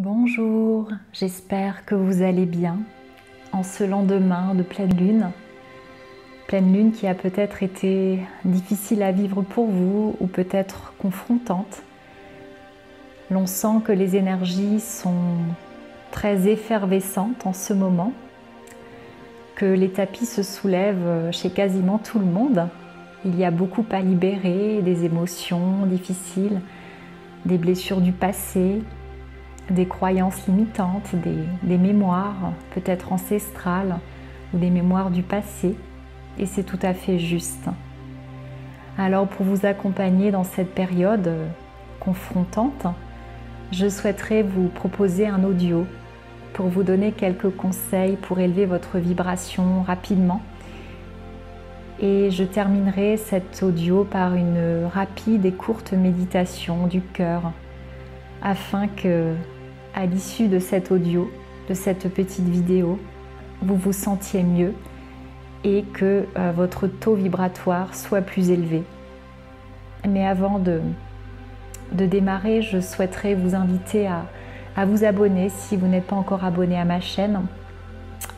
Bonjour, j'espère que vous allez bien en ce lendemain de pleine lune qui a peut-être été difficile à vivre pour vous ou peut-être confrontante. L'on sent que les énergies sont très effervescentes en ce moment, que les tapis se soulèvent chez quasiment tout le monde. Il y a beaucoup à libérer, des émotions difficiles, des blessures du passé, des croyances limitantes, des mémoires peut-être ancestrales ou des mémoires du passé, et c'est tout à fait juste. Alors pour vous accompagner dans cette période confrontante, je souhaiterais vous proposer un audio pour vous donner quelques conseils pour élever votre vibration rapidement. Et je terminerai cet audio par une rapide et courte méditation du cœur afin que, à l'issue de cet audio, de cette petite vidéo, vous vous sentiez mieux et que votre taux vibratoire soit plus élevé. Mais avant de démarrer, je souhaiterais vous inviter à vous abonner si vous n'êtes pas encore abonné à ma chaîne.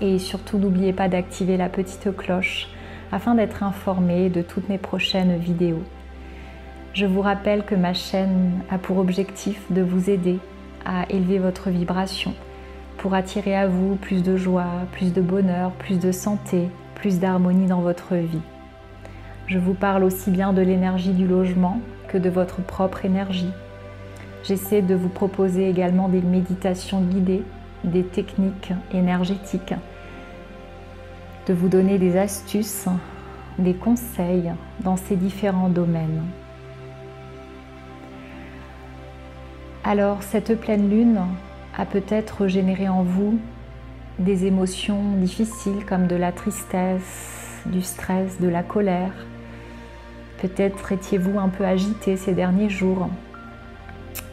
Et surtout, n'oubliez pas d'activer la petite cloche afin d'être informé de toutes mes prochaines vidéos. Je vous rappelle que ma chaîne a pour objectif de vous aider à élever votre vibration pour attirer à vous plus de joie, plus de bonheur, plus de santé, plus d'harmonie dans votre vie. Je vous parle aussi bien de l'énergie du logement que de votre propre énergie. J'essaie de vous proposer également des méditations guidées, des techniques énergétiques, de vous donner des astuces, des conseils dans ces différents domaines. Alors, cette pleine lune a peut-être généré en vous des émotions difficiles comme de la tristesse, du stress, de la colère. Peut-être étiez-vous un peu agité ces derniers jours.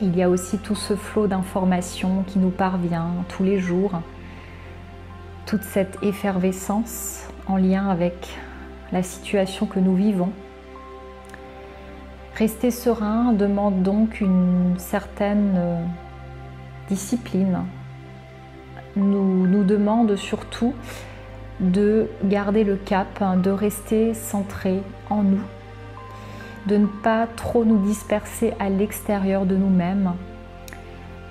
Il y a aussi tout ce flot d'informations qui nous parvient tous les jours. Toute cette effervescence en lien avec la situation que nous vivons. Rester serein demande donc une certaine discipline. Nous demande surtout de garder le cap, de rester centré en nous, de ne pas trop nous disperser à l'extérieur de nous-mêmes.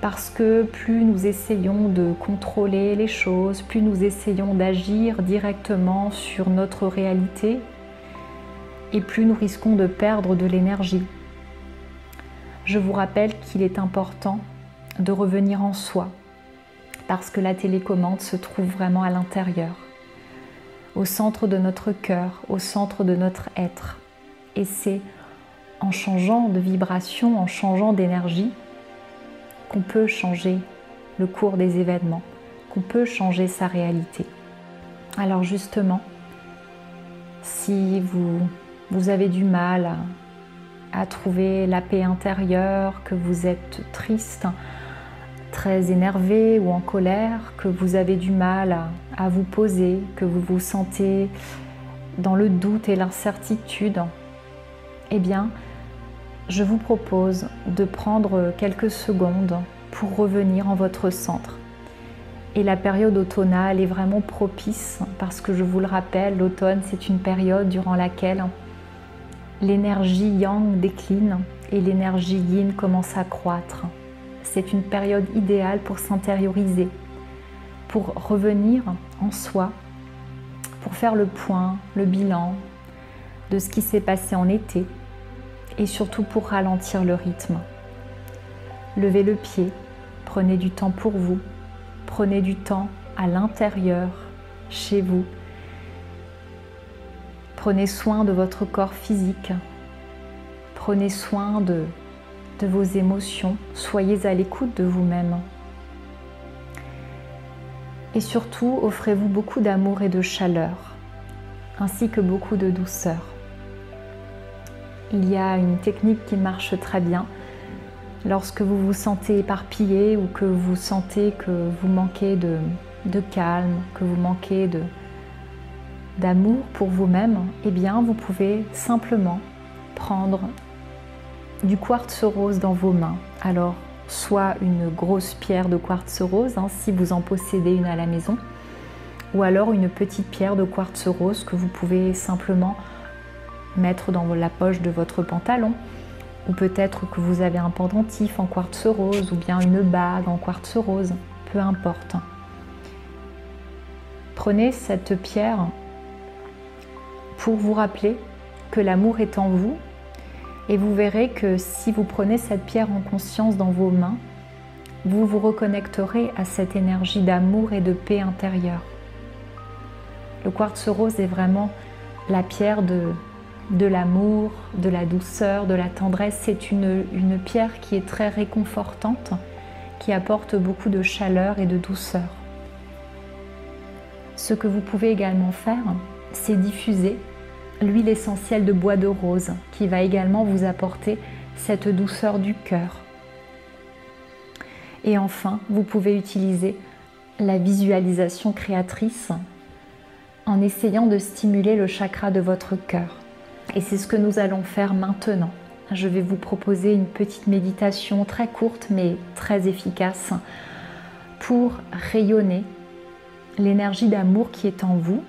Parce que plus nous essayons de contrôler les choses, plus nous essayons d'agir directement sur notre réalité, et plus nous risquons de perdre de l'énergie. Je vous rappelle qu'il est important de revenir en soi, parce que la télécommande se trouve vraiment à l'intérieur, au centre de notre cœur, au centre de notre être. Et c'est en changeant de vibration, en changeant d'énergie, qu'on peut changer le cours des événements, qu'on peut changer sa réalité. Alors justement, si vous avez du mal à trouver la paix intérieure, que vous êtes triste, très énervé ou en colère, que vous avez du mal à vous poser, que vous vous sentez dans le doute et l'incertitude, eh bien, je vous propose de prendre quelques secondes pour revenir en votre centre. Et la période automnale est vraiment propice parce que je vous le rappelle, l'automne c'est une période durant laquelle l'énergie yang décline et l'énergie yin commence à croître. C'est une période idéale pour s'intérioriser, pour revenir en soi, pour faire le point, le bilan de ce qui s'est passé en été et surtout pour ralentir le rythme. Levez le pied, prenez du temps pour vous, prenez du temps à l'intérieur, chez vous. Prenez soin de votre corps physique, prenez soin de vos émotions, soyez à l'écoute de vous-même. Et surtout, offrez-vous beaucoup d'amour et de chaleur, ainsi que beaucoup de douceur. Il y a une technique qui marche très bien lorsque vous vous sentez éparpillé ou que vous sentez que vous manquez de calme, que vous manquez d'amour pour vous-même. Eh bien, vous pouvez simplement prendre du quartz rose dans vos mains. Alors, soit une grosse pierre de quartz rose, si vous en possédez une à la maison, ou alors une petite pierre de quartz rose que vous pouvez simplement mettre dans la poche de votre pantalon, ou peut-être que vous avez un pendentif en quartz rose, ou bien une bague en quartz rose, peu importe. Prenez cette pierre pour vous rappeler que l'amour est en vous, et vous verrez que si vous prenez cette pierre en conscience dans vos mains, vous vous reconnecterez à cette énergie d'amour et de paix intérieure. Le quartz rose est vraiment la pierre de l'amour, de la douceur, de la tendresse. C'est une pierre qui est très réconfortante, qui apporte beaucoup de chaleur et de douceur. Ce que vous pouvez également faire, c'est diffuser l'huile essentielle de bois de rose qui va également vous apporter cette douceur du cœur. Et enfin, vous pouvez utiliser la visualisation créatrice en essayant de stimuler le chakra de votre cœur. Et c'est ce que nous allons faire maintenant. Je vais vous proposer une petite méditation très courte mais très efficace pour rayonner l'énergie d'amour qui est en vous,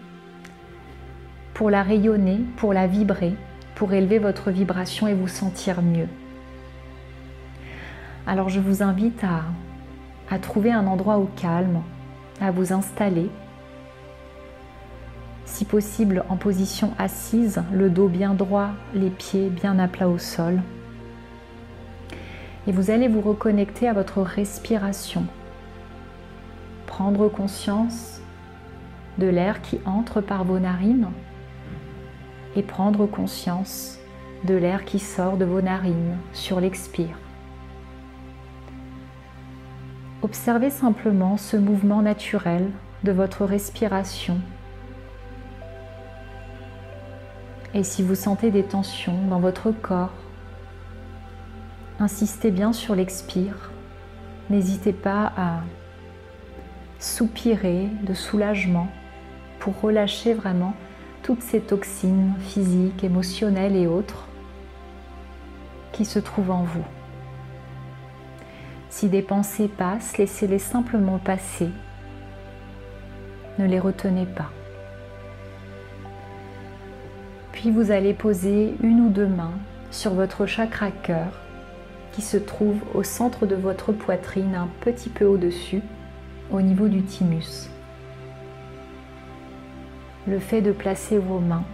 pour la rayonner, pour la vibrer, pour élever votre vibration et vous sentir mieux. Alors je vous invite à trouver un endroit au calme, à vous installer, si possible en position assise, le dos bien droit, les pieds bien à plat au sol. Et vous allez vous reconnecter à votre respiration, prendre conscience de l'air qui entre par vos narines et prendre conscience de l'air qui sort de vos narines sur l'expire. Observez simplement ce mouvement naturel de votre respiration. Et si vous sentez des tensions dans votre corps, insistez bien sur l'expire. N'hésitez pas à soupirer de soulagement pour relâcher vraiment toutes ces toxines physiques, émotionnelles et autres qui se trouvent en vous. Si des pensées passent, laissez-les simplement passer. Ne les retenez pas. Puis vous allez poser une ou deux mains sur votre chakra cœur qui se trouve au centre de votre poitrine, un petit peu au-dessus, au niveau du thymus. Le fait de placer vos mains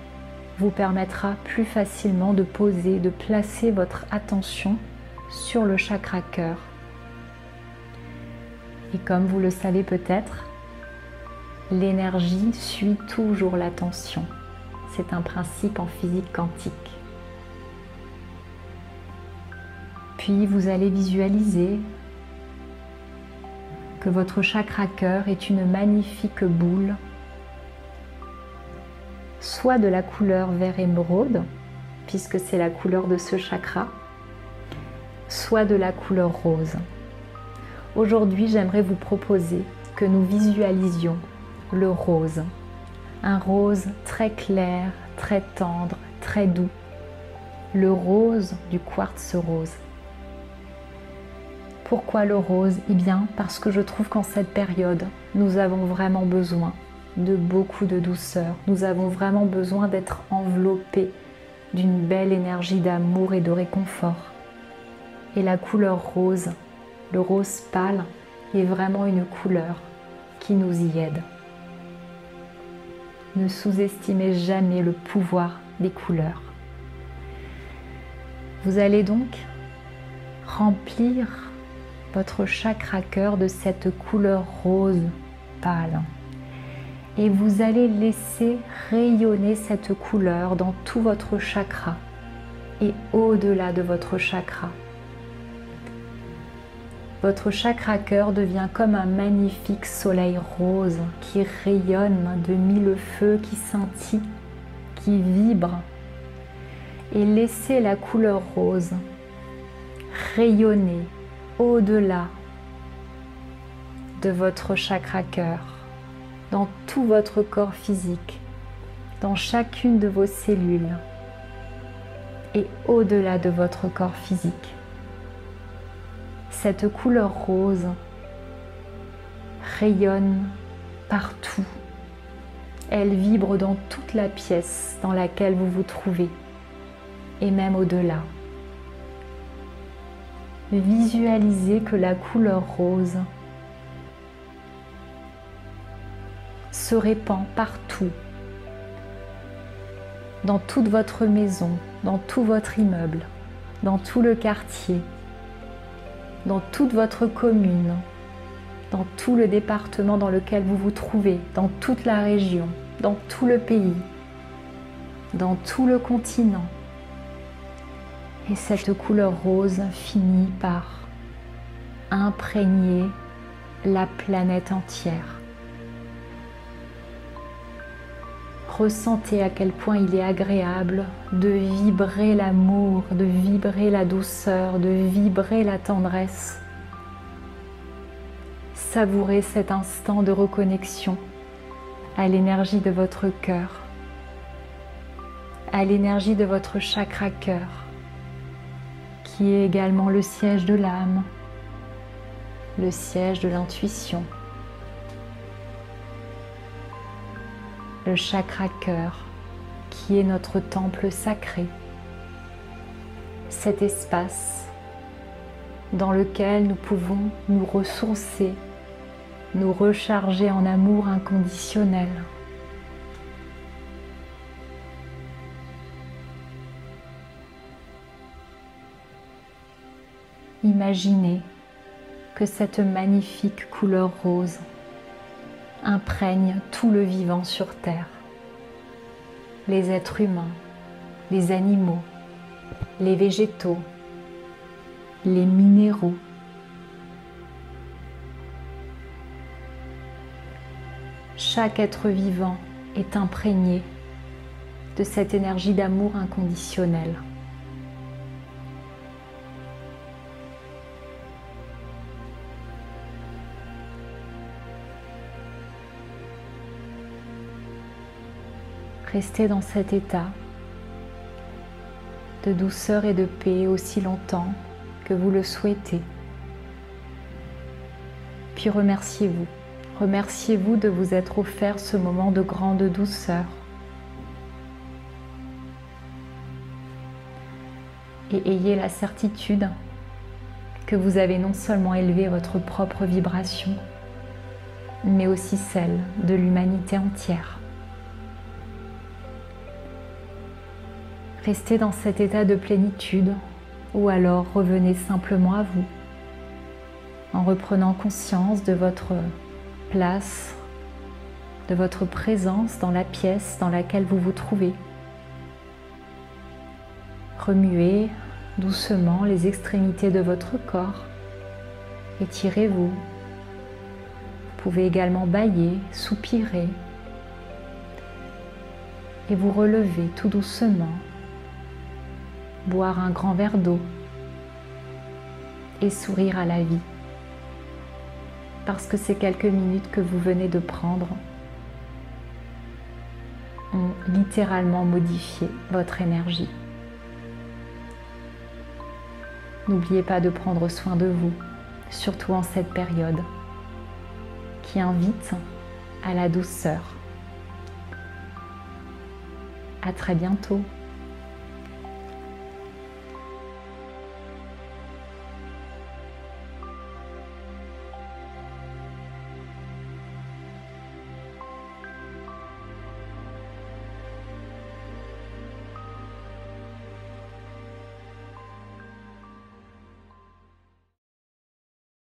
vous permettra plus facilement de poser, de placer votre attention sur le chakra cœur. Et comme vous le savez peut-être, l'énergie suit toujours l'attention. C'est un principe en physique quantique. Puis vous allez visualiser que votre chakra cœur est une magnifique boule, soit de la couleur vert émeraude, puisque c'est la couleur de ce chakra, soit de la couleur rose. Aujourd'hui, j'aimerais vous proposer que nous visualisions le rose. Un rose très clair, très tendre, très doux. Le rose du quartz rose. Pourquoi le rose? Eh bien, parce que je trouve qu'en cette période, nous avons vraiment besoin de beaucoup de douceur. Nous avons vraiment besoin d'être enveloppés d'une belle énergie d'amour et de réconfort. Et la couleur rose, le rose pâle, est vraiment une couleur qui nous y aide. Ne sous-estimez jamais le pouvoir des couleurs. Vous allez donc remplir votre chakra cœur de cette couleur rose pâle. Et vous allez laisser rayonner cette couleur dans tout votre chakra et au-delà de votre chakra. Votre chakra cœur devient comme un magnifique soleil rose qui rayonne de mille feux, qui scintille, qui vibre. Et laissez la couleur rose rayonner au-delà de votre chakra cœur, dans tout votre corps physique, dans chacune de vos cellules et au-delà de votre corps physique. Cette couleur rose rayonne partout. Elle vibre dans toute la pièce dans laquelle vous vous trouvez et même au-delà. Visualisez que la couleur rose se répand partout, dans toute votre maison, dans tout votre immeuble, dans tout le quartier, dans toute votre commune, dans tout le département dans lequel vous vous trouvez, dans toute la région, dans tout le pays, dans tout le continent. Et cette couleur rose finit par imprégner la planète entière. Ressentez à quel point il est agréable de vibrer l'amour, de vibrer la douceur, de vibrer la tendresse. Savourez cet instant de reconnexion à l'énergie de votre cœur, à l'énergie de votre chakra cœur, qui est également le siège de l'âme, le siège de l'intuition. Le chakra cœur, qui est notre temple sacré, cet espace dans lequel nous pouvons nous ressourcer, nous recharger en amour inconditionnel. Imaginez que cette magnifique couleur rose imprègne tout le vivant sur Terre, les êtres humains, les animaux, les végétaux, les minéraux. Chaque être vivant est imprégné de cette énergie d'amour inconditionnel. Restez dans cet état de douceur et de paix aussi longtemps que vous le souhaitez. Puis remerciez-vous. Remerciez-vous de vous être offert ce moment de grande douceur. Et ayez la certitude que vous avez non seulement élevé votre propre vibration, mais aussi celle de l'humanité entière. Restez dans cet état de plénitude ou alors revenez simplement à vous en reprenant conscience de votre place, de votre présence dans la pièce dans laquelle vous vous trouvez. Remuez doucement les extrémités de votre corps, étirez-vous. Vous pouvez également bâiller, soupirer et vous relever tout doucement. Boire un grand verre d'eau et sourire à la vie, parce que ces quelques minutes que vous venez de prendre ont littéralement modifié votre énergie. N'oubliez pas de prendre soin de vous, surtout en cette période qui invite à la douceur. À très bientôt.